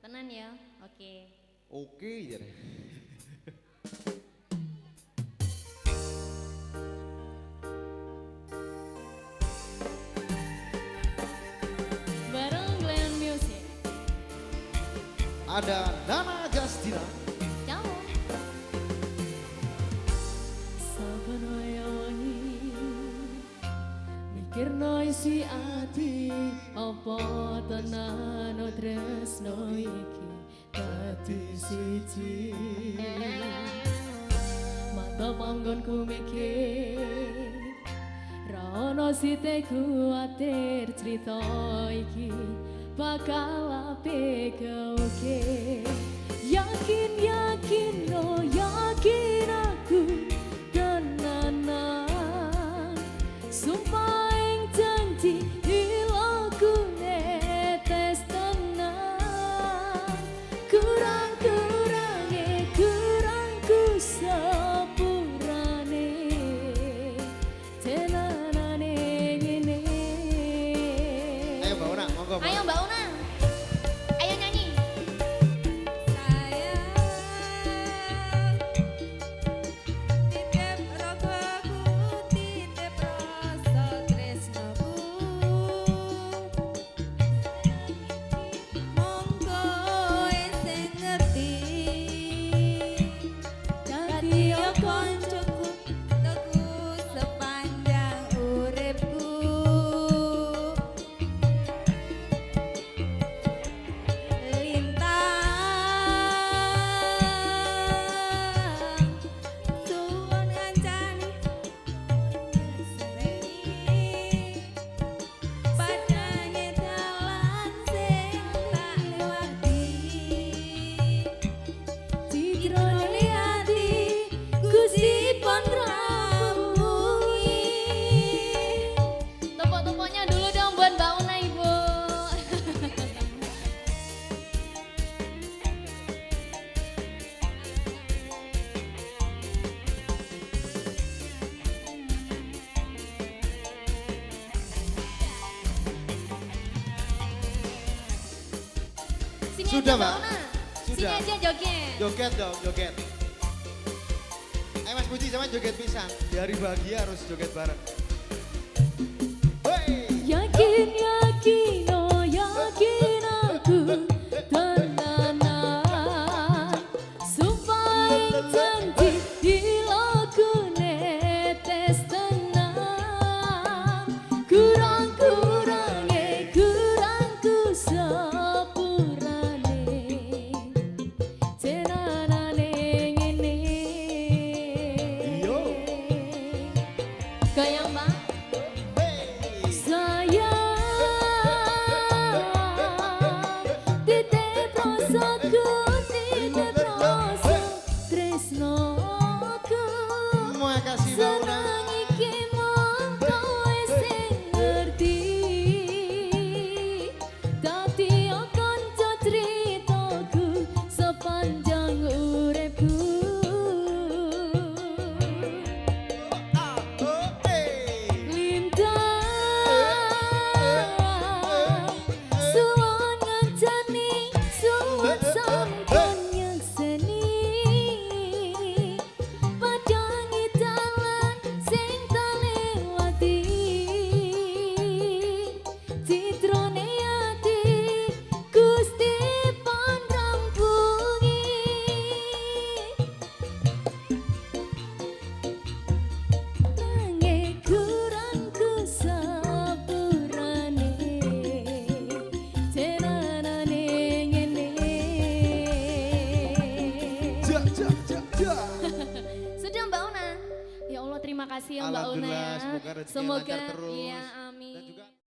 Tenan ya, oke. Oke, ya. Bareng Glenn Music. Ada Nana Justina. Ciao. Saben waya wengi mikirno isi ati apa tenan tresno iki dadi siji. Mata panggonku mikir ra ono site kuatir cerita iki bakal apik oke. Yakin yakin no yakin aku tenanan sumpah ing janji ilaku netes tenan kurangku sepurane tenanane ngene. Ayo Mbak Una, monggo. Ayo Mbak Una, ayo nyanyi. Titip rogoku, titip rasa tresnaku. Monggo sing ngerti, dadi koncoku teku sepanjang uripku. Suwon ngancani padane dalan sing tak lewati Citrone ati Gusti pon rampungin. Tepuk-tepuknya dulu dong buat Mbak Una, Ibu. Sini Sudah, aja Mbak Mbak. Una. Sini Sudah. aja joget. Joget dong, joget. Ayo Mas Puji sama joget pisang. Di hari bahagia harus joget bareng. Hei. Yakin yakin oh yakin aku tenanan sumpah ing janji dilaku netes tenan kurangku sepurane tenanane ngene. Yo. Goyang Mbak. Hey. Sayang, titip rasaku, titip rasa tresnoku. Makasih Mbak Una. Senang iki mung kowe sing ngerti. Dadi kanca critaku sepanjang uripku. Suwon ngancani, suwon sampun nyekseni padangi dalan sing tak lewati citrone ati Gusti pon rampungi. Nanging kurangku sepurane tenanane ngene. Ja, ja, ja, ja. Sudah Mbak Una. Ya Allah terima kasih ya Mbak Una ya. Alhamdulillah, semoga rezekinya lancar terus. Iya, Dan amin. juga